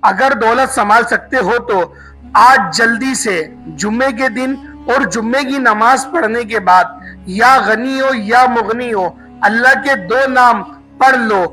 اگر دولت سنبھال سکتے ہو تو آج جلدی سے جمعے کے دن اور جمعے کی نماز پڑھنے کے بعد یا غنی ہو یا مغنی ہو اللہ کے 2 نام پڑھ لو.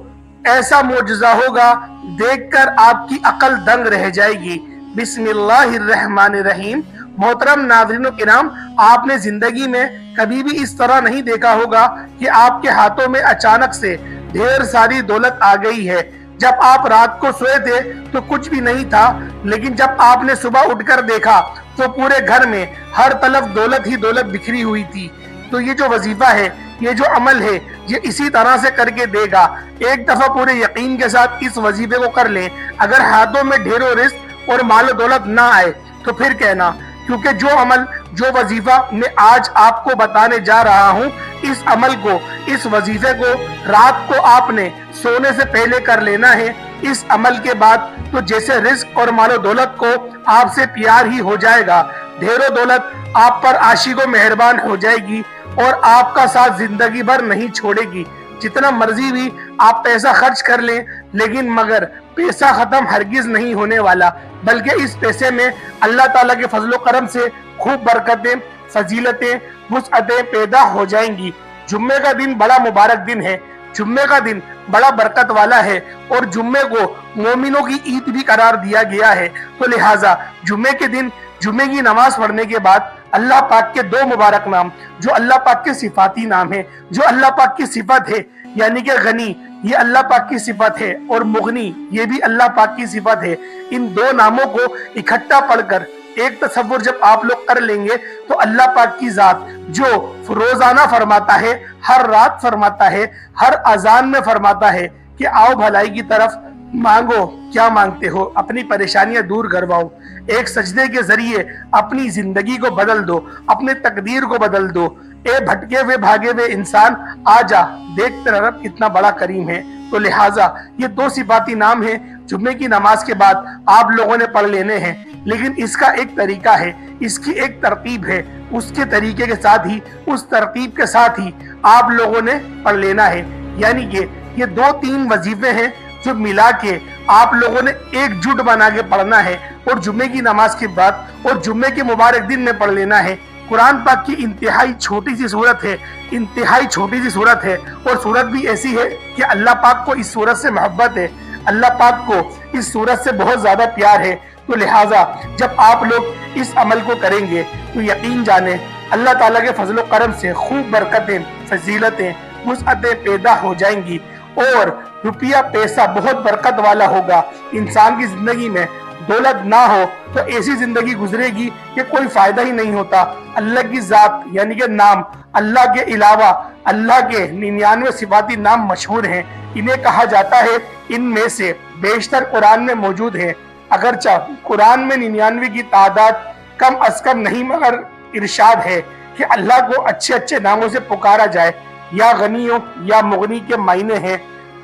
ایسا معجزہ ہوگا دیکھ کر آپ کی عقل دنگ رہ جائے گی. بسم اللہ الرحمن الرحیم. محترم ناظرین و کرام، آپ نے زندگی میں کبھی بھی اس طرح نہیں دیکھا ہوگا کہ آپ کے ہاتھوں میں اچانک سے ڈھیر ساری دولت آ گئی ہے. جب آپ رات کو سوئے تھے تو کچھ بھی نہیں تھا، لیکن جب آپ نے صبح اٹھ کر دیکھا تو پورے گھر میں ہر طرف دولت ہی دولت بکھری ہوئی تھی. تو یہ جو وظیفہ ہے، یہ جو عمل ہے، یہ اسی طرح سے کر کے دے گا. ایک دفعہ پورے یقین کے ساتھ اس وظیفے کو کر لیں. اگر ہاتھوں میں ڈھیروں رزق اور مال و دولت نہ آئے تو پھر کہنا، کیونکہ جو عمل، جو وظیفہ میں آج آپ کو بتانے جا رہا ہوں، اس عمل کو، اس وظیفے کو رات کو آپ نے سونے سے پہلے کر لینا ہے. اس عمل کے بعد تو جیسے رزق اور مال و دولت کو آپ سے پیار ہی ہو جائے گا. ڈھیروں دولت آپ پر عاشق و مہربان ہو جائے گی اور آپ کا ساتھ زندگی بھر نہیں چھوڑے گی. جتنا مرضی بھی آپ پیسہ خرچ کر لیں، لیکن مگر پیسہ ختم ہرگز نہیں ہونے والا، بلکہ اس پیسے میں اللہ تعالیٰ کے فضل و کرم سے خوب برکتیں، فضیلتیں، وسعتیں پیدا ہو جائیں گی. جمعے کا دن بڑا مبارک دن ہے. جمعے کا دن بڑا برکت والا ہے اور جمعے کو مومنوں کی عید بھی قرار دیا گیا ہے. تو لہٰذا جمعے کے دن جمعے کی نماز پڑھنے کے بعد اللہ پاک کے 2 مبارک نام، جو اللہ پاک کے صفاتی نام ہیں، جو اللہ پاک کی صفت ہے، یعنی کہ غنی یہ اللہ پاک کی صفت ہے اور مغنی یہ بھی اللہ پاک کی صفت ہے، ان 2 ناموں کو اکٹھا پڑھ کر ایک تصور جب آپ لوگ کر لیں گے تو اللہ پاک کی ذات جو روزانہ فرماتا ہے، ہر رات فرماتا ہے، ہر اذان میں فرماتا ہے کہ آؤ بھلائی کی طرف مانگو، کیا مانگتے ہو، اپنی پریشانیاں دور کرواؤ، ایک سجدے کے ذریعے اپنی زندگی کو بدل دو، اپنے تقدیر کو بدل دو. اے بھٹکے ہوئے بھاگے ہوئے انسان، آ جا، دیکھ تیرا رب کتنا بڑا کریم ہے. تو لہٰذا یہ 2 صفاتی نام ہیں، جمعے کی نماز کے بعد آپ لوگوں نے پڑھ لینے ہیں. لیکن اس کا ایک طریقہ ہے، اس کی ایک ترتیب ہے. اس کے طریقے کے ساتھ ہی، اس ترتیب کے ساتھ ہی آپ لوگوں نے پڑھ لینا ہے. یعنی کہ یہ 2-3 وظیفے ہیں جو ملا کے آپ لوگوں نے ایک جٹ بنا کے پڑھنا ہے اور جمعے کی نماز کے بعد اور جمعے کے مبارک دن میں پڑھ لینا ہے. قرآن پاک کی انتہائی چھوٹی سی صورت ہے، انتہائی چھوٹی سی صورت ہے، اور صورت بھی ایسی ہے کہ اللہ پاک کو اس صورت سے محبت ہے، اللہ پاک کو اس صورت سے بہت زیادہ پیار ہے. تو لہٰذا جب آپ لوگ اس عمل کو کریں گے تو یقین جانیں اللہ تعالیٰ کے فضل و کرم سے خوب برکتیں، فضیلتیں، وسعتیں پیدا ہو جائیں گی اور روپیہ پیسہ بہت برکت والا ہوگا. انسان کی زندگی میں دولت نہ ہو تو ایسی زندگی گزرے گی کہ کوئی فائدہ ہی نہیں ہوتا. اللہ کی ذات یعنی کہ نام، اللہ کے علاوہ اللہ کے 99 صفاتی نام مشہور ہیں. انہیں کہا جاتا ہے، ان میں سے بیشتر قرآن میں موجود ہیں. اگرچہ قرآن میں 99 کی تعداد کم از کم نہیں، مگر ارشاد ہے کہ اللہ کو اچھے اچھے ناموں سے پکارا جائے. یا غنیوں یا مغنی کے معنی ہیں،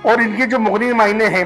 اور ان کے جو مغنی معنی ہیں،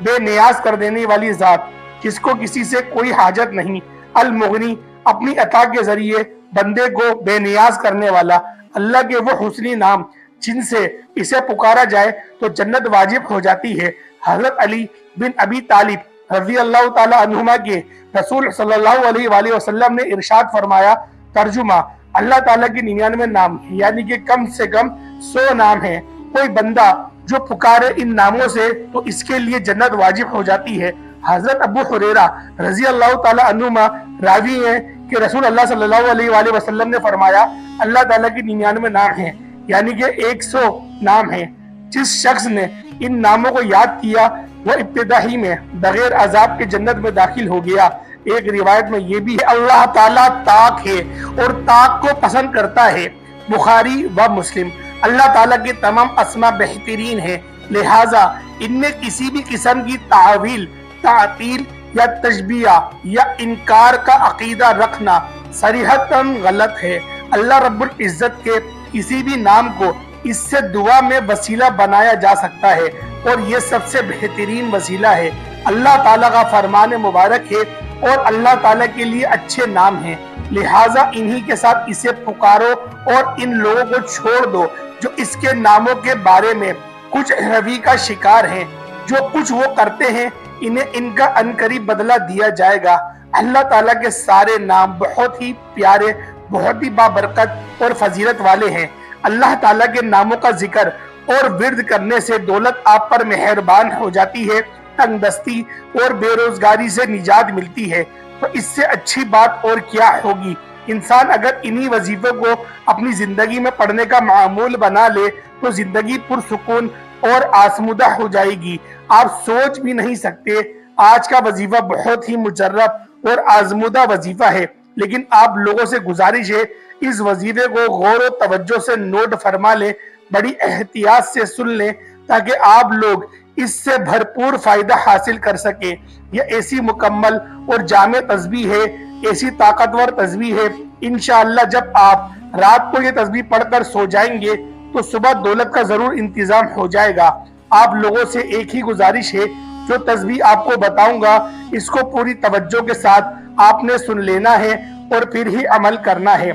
بے نیاز کر دینے والی ذات جس کو کسی سے کوئی حاجت نہیں. المغنی اپنی عطا کے ذریعے بندے کو بے نیاز کرنے والا. اللہ کے وہ حسنی نام جن سے اسے پکارا جائے تو جنت واجب ہو جاتی ہے. حضرت علی بن ابی طالب رضی اللہ تعالی عنہما کے رسول صلی اللہ علیہ وآلہ وسلم نے ارشاد فرمایا، ترجمہ: اللہ تعالیٰ کی 99 نام یعنی کہ کم سے کم 100 نام ہیں. کوئی بندہ جو پکارے ان ناموں سے تو اس کے لیے جنت واجب ہو جاتی ہے. حضرت ابو ہریرہ رضی اللہ تعالی عنہما راوی ہیں کہ رسول اللہ صلی اللہ علیہ وآلہ وسلم نے فرمایا، اللہ تعالیٰ کی 99 نام ہیں یعنی کہ 100 نام ہیں. جس شخص نے ان ناموں کو یاد کیا وہ ابتدائی میں بغیر عذاب کے جنت میں داخل ہو گیا. ایک روایت میں یہ بھی ہے، اللہ تعالیٰ طاق ہے اور طاق کو پسند کرتا ہے. بخاری و مسلم. اللہ تعالیٰ کے تمام اسماء بہترین ہیں، لہٰذا ان میں کسی بھی قسم کی تعویل، تعطیل یا تشبیہ یا انکار کا عقیدہ رکھنا صریحتاً غلط ہے. اللہ رب العزت کے کسی بھی نام کو اس سے دعا میں وسیلہ بنایا جا سکتا ہے اور یہ سب سے بہترین وسیلہ ہے. اللہ تعالیٰ کا فرمان مبارک ہے اور اللہ تعالیٰ کے لیے اچھے نام ہیں، لہٰذا انہی کے ساتھ اسے پکارو اور ان لوگوں کو چھوڑ دو جو اس کے ناموں کے بارے میں کچھ روی کا شکار ہیں. جو کچھ وہ کرتے ہیں انہیں ان کا عنقریب بدلہ دیا جائے گا۔ اللہ تعالیٰ کے سارے نام بہت ہی پیارے، بہت ہی بابرکت اور فضیلت والے ہیں۔ اللہ تعالیٰ کے ناموں کا ذکر اور ورد کرنے سے دولت آپ پر مہربان ہو جاتی ہے، تنگ دستی اور بے روزگاری سے نجات ملتی ہے۔ تو اس سے اچھی بات اور کیا ہوگی؟ انسان اگر انہی وظیفوں کو اپنی زندگی میں پڑھنے کا معمول بنا لے تو زندگی پرسکون اور آسمودہ ہو جائے گی۔ آپ سوچ بھی نہیں سکتے، آج کا وظیفہ بہت ہی مجرب اور آزمودہ وظیفہ ہے، لیکن آپ لوگوں سے گزارش ہے اس وظیفے کو غور و توجہ سے نوٹ فرما لیں، بڑی احتیاط سے سن لیں تاکہ آپ لوگ اس سے بھرپور فائدہ حاصل کر سکیں۔ یہ ایسی مکمل اور جامع تسبیح ہے، ایسی طاقتور تسبیح ہے، انشاءاللہ جب آپ رات کو یہ تسبیح پڑھ کر سو جائیں گے تو صبح دولت کا ضرور انتظام ہو جائے گا۔ آپ لوگوں سے ایک ہی گزارش ہے، جو تسبیح آپ کو بتاؤں گا اس کو پوری توجہ کے ساتھ آپ نے سن لینا ہے اور پھر ہی عمل کرنا ہے۔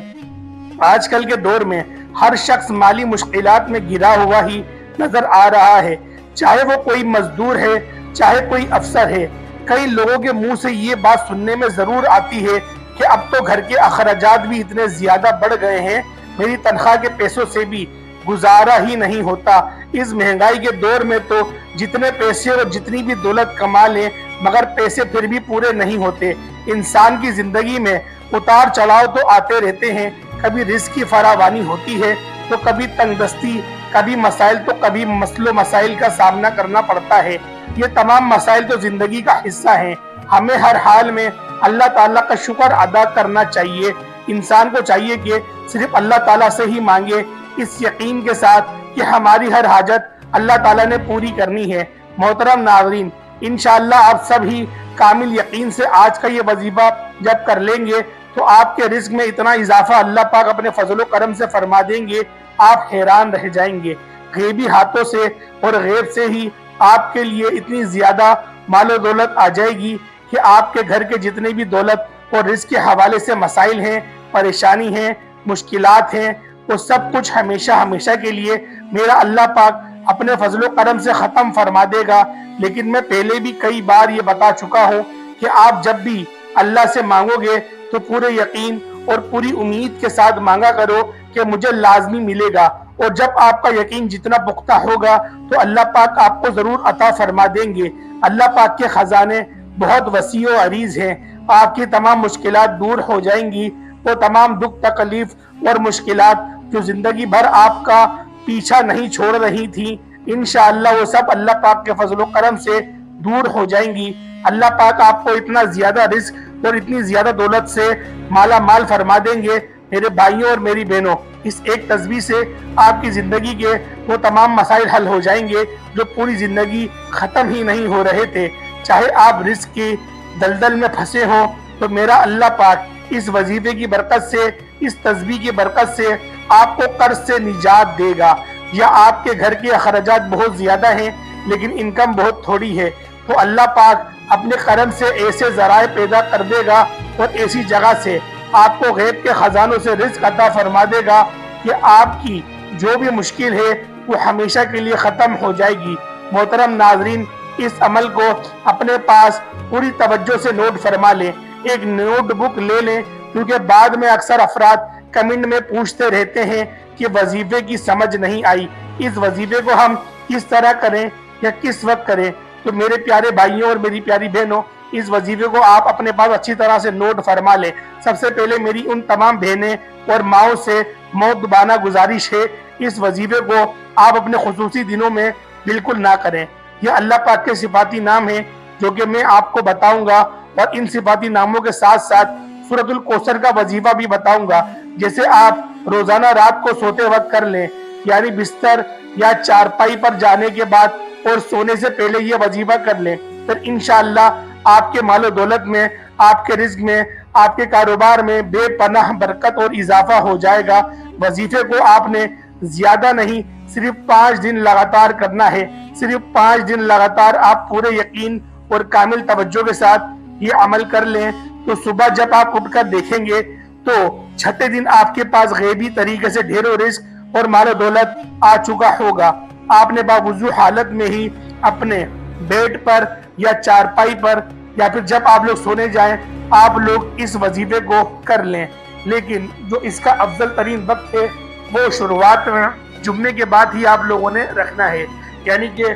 آج کل کے دور میں ہر شخص مالی مشکلات میں گھرا ہوا ہی نظر آ رہا ہے، چاہے وہ کوئی مزدور ہے، چاہے کوئی افسر ہے۔ کئی لوگوں کے منہ سے یہ بات سننے میں ضرور آتی ہے کہ اب تو گھر کے اخراجات بھی اتنے زیادہ بڑھ گئے ہیں، میری تنخواہ کے پیسوں سے بھی گزارا ہی نہیں ہوتا۔ اس مہنگائی کے دور میں تو جتنے پیسے اور جتنی بھی دولت کما لیں مگر پیسے پھر بھی پورے نہیں ہوتے۔ انسان کی زندگی میں اتار چڑھاؤ تو آتے رہتے ہیں، کبھی رزق کی فراوانی ہوتی ہے تو کبھی تنگ دستی، کبھی مسائل تو کبھی مسائل و مسائل کا سامنا کرنا پڑتا ہے۔ یہ تمام مسائل تو زندگی کا حصہ ہیں، ہمیں ہر حال میں اللہ تعالیٰ کا شکر ادا کرنا چاہیے۔ انسان کو چاہیے کہ صرف اللہ تعالیٰ سے ہی مانگے، اس یقین کے ساتھ کہ ہماری ہر حاجت اللہ تعالیٰ نے پوری کرنی ہے۔ محترم ناظرین، انشاءاللہ آپ سب ہی کامل یقین سے آج کا یہ وظیفہ جب کر لیں گے تو آپ کے رزق میں اتنا اضافہ اللہ پاک اپنے فضل و کرم سے فرما دیں گے، آپ حیران رہ جائیں گے۔ غیبی ہاتھوں سے اور غیب سے ہی آپ کے لیے اتنی زیادہ مال و دولت آ جائے گی کہ آپ کے گھر کے جتنے بھی دولت اور رزق کے حوالے سے مسائل ہیں، پریشانی ہیں، مشکلات ہیں، وہ سب کچھ ہمیشہ ہمیشہ کے لیے میرا اللہ پاک اپنے فضل و کرم سے ختم فرما دے گا۔ لیکن میں پہلے بھی کئی بار یہ بتا چکا ہوں کہ آپ جب بھی اللہ سے مانگو گے تو پورے یقین اور پوری امید کے ساتھ مانگا کرو کہ مجھے لازمی ملے گا، اور جب آپ کا یقین جتنا پختہ ہوگا تو اللہ پاک آپ کو ضرور عطا فرما دیں گے۔ اللہ پاک کے خزانے بہت وسیع و عریض ہیں، آپ کی تمام مشکلات دور ہو جائیں گی۔ وہ تمام دکھ تکلیف اور مشکلات جو زندگی بھر آپ کا پیچھا نہیں چھوڑ رہی تھی، انشاءاللہ وہ سب اللہ پاک کے فضل و کرم سے دور ہو جائیں گی۔ اللہ پاک آپ کو اتنا زیادہ رزق اور اتنی زیادہ دولت سے مالا مال فرما دیں گے۔ میرے بھائیوں اور میری بہنوں، اس ایک تسبیح سے آپ کی زندگی کے وہ تمام مسائل حل ہو جائیں گے جو پوری زندگی ختم ہی نہیں ہو رہے تھے۔ چاہے آپ رزق کی دلدل میں پھنسے ہوں تو میرا اللہ پاک اس وظیفے کی برکت سے، اس تسبیح کی برکت سے آپ کو قرض سے نجات دے گا۔ یا آپ کے گھر کے اخراجات بہت زیادہ ہیں لیکن انکم بہت تھوڑی ہے، تو اللہ پاک اپنے کرم سے ایسے ذرائع پیدا کر دے گا اور ایسی جگہ سے آپ کو غیب کے خزانوں سے رزق عطا فرما دے گا کہ آپ کی جو بھی مشکل ہے وہ ہمیشہ کے لیے ختم ہو جائے گی۔ محترم ناظرین، اس عمل کو اپنے پاس پوری توجہ سے نوٹ فرما لیں، ایک نوٹ بک لے لیں، کیونکہ بعد میں اکثر افراد کمنٹ میں پوچھتے رہتے ہیں کہ وظیفے کی سمجھ نہیں آئی، اس وظیفے کو ہم کس طرح کریں یا کس وقت کریں۔ تو میرے پیارے بھائیوں اور میری پیاری بہنوں، اس وظیفے کو آپ اپنے پاس اچھی طرح سے نوٹ فرما لیں۔ سب سے پہلے میری ان تمام بہنیں اور ماؤں سے مؤدبانہ گزارش ہے، اس وظیفے کو آپ اپنے خصوصی دنوں میں بالکل نہ کریں۔ یہ اللہ پاک کے صفاتی نام ہیں جو کہ میں آپ کو بتاؤں گا، اور ان صفاتی ناموں کے ساتھ ساتھ سورۃ الکوثر کا وظیفہ بھی بتاؤں گا، جیسے آپ روزانہ رات کو سوتے وقت کر لیں، یعنی بستر یا چارپائی پر جانے کے بعد اور سونے سے پہلے یہ وظیفہ کر لیں، پھر انشاءاللہ آپ کے مال و دولت میں، آپ کے رزق میں، آپ کے کاروبار میں بے پناہ برکت اور اضافہ ہو جائے گا۔ وظیفے کو آپ نے زیادہ نہیں، صرف 5 دن لگاتار کرنا ہے، صرف 5 دن لگاتار آپ پورے یقین اور کامل توجہ کے ساتھ یہ عمل کر لیں، تو صبح جب آپ اٹھ کر دیکھیں گے تو 6 دن آپ کے پاس غیبی طریقے سے ڈھیر و رزق اور مال و دولت آ چکا ہوگا۔ آپ نے باوضو حالت میں ہی اپنے بیڈ پر یا چارپائی پر یا پھر جب آپ لوگ سونے جائیں آپ لوگ اس وظیفے کو کر لیں۔ لیکن جو اس کا افضل ترین وقت ہے وہ شروعات میں جمعے کے بعد ہی آپ لوگوں نے رکھنا ہے، یعنی کہ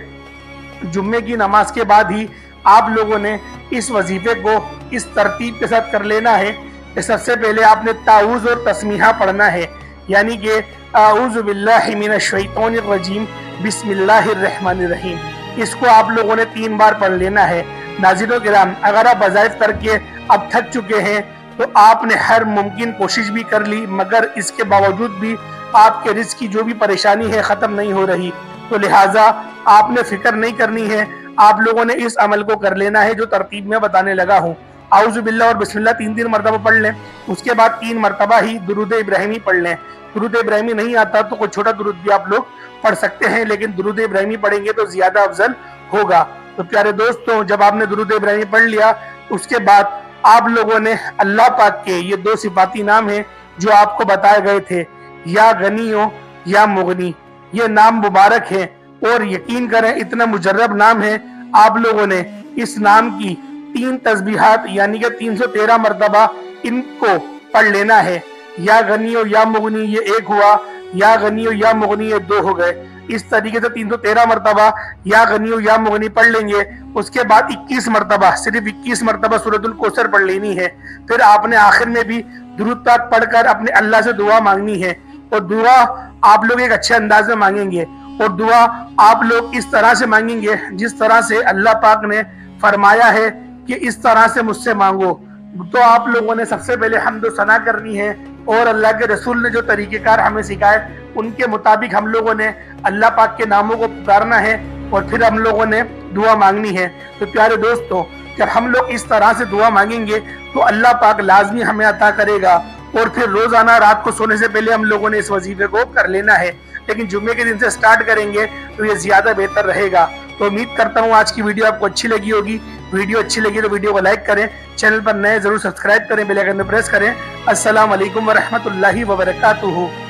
جمعے کی نماز کے بعد ہی آپ لوگوں نے اس وظیفے کو اس ترتیب کے ساتھ کر لینا ہے کہ سب سے پہلے آپ نے تعوذ اور تسمیحہ پڑھنا ہے، یعنی کہ اعوذ باللہ من الشیطان الرجیم بسم اللہ الرحمن الرحیم، اس کو آپ لوگوں نے 3 بار پڑھ لینا ہے۔ ناظرین کرام، اگر آپ وظائف کر کے اب تھک چکے ہیں تو آپ نے ہر ممکن کوشش بھی کر لی مگر اس کے باوجود بھی آپ کے رزق کی جو بھی پریشانی ہے ختم نہیں ہو رہی، تو لہٰذا آپ نے فکر نہیں کرنی ہے، آپ لوگوں نے اس عمل کو کر لینا ہے جو ترتیب میں بتانے لگا ہوں۔ اعوذ باللہ اور بسم اللہ 3 مرتبہ پڑھ لیں، اس کے بعد 3 مرتبہ ہی درود ابراہیمی پڑھ لیں۔ درود ابراہیمی نہیں آتا تو کوئی چھوٹا درود بھی آپ لوگ پڑھ سکتے ہیں، لیکن درود ابراہیمی پڑھیں گے تو زیادہ افضل ہوگا۔ تو پیارے دوستوں، جب آپ نے درود ابراہیمی پڑھ لیا اس کے بعد آپ لوگوں نے اللہ پاک کے یہ 2 صفاتی نام ہیں جو آپ کو بتائے گئے تھے، یا غنیو یا مغنی، یہ نام مبارک ہیں اور یقین کریں اتنا مجرب نام ہے، آپ لوگوں نے اس نام کی 3 تسبیحات یعنی کہ 313 مرتبہ ان کو پڑھ لینا ہے۔ یا غنیو یا مغنی یہ 1 ہوا، یا غنیو یا مغنی یہ 2 ہو گئے۔ اس طریقے سے 313 مرتبہ یا غنیو یا مغنی پڑھ لیں گے، اس کے بعد 21 مرتبہ صرف 21 مرتبہ سورۃ الکوثر پڑھ لینی ہے۔ پھر آپ نے آخر میں بھی درود پاک پڑھ کر اپنے اللہ سے دعا مانگنی ہے، اور دعا آپ لوگ ایک اچھے انداز میں مانگیں گے، اور دعا آپ لوگ اس طرح سے مانگیں گے جس طرح سے اللہ پاک نے فرمایا ہے کہ اس طرح سے مجھ سے مانگو۔ تو آپ لوگوں نے سب سے پہلے حمد و ثنا کرنی ہے، اور اللہ کے رسول نے جو طریقہ کار ہمیں سکھائے ان کے مطابق ہم لوگوں نے اللہ پاک کے ناموں کو پکارنا ہے، اور پھر ہم لوگوں نے دعا مانگنی ہے۔ تو پیارے دوستوں، جب ہم لوگ اس طرح سے دعا مانگیں گے تو اللہ پاک لازمی ہمیں عطا کرے گا، اور پھر روزانہ رات کو سونے سے پہلے ہم لوگوں نے اس وظیفے کو کر لینا ہے، لیکن جمعے کے دن سے سٹارٹ کریں گے تو یہ زیادہ بہتر رہے گا۔ تو امید کرتا ہوں آج کی ویڈیو آپ کو اچھی لگی ہوگی۔ ویڈیو اچھی لگی تو ویڈیو کو لائک کریں، چینل پر نئے ضرور سبسکرائب کریں، بیل آئیکن پریس کریں۔ السلام علیکم ورحمۃ اللہ وبرکاتہ۔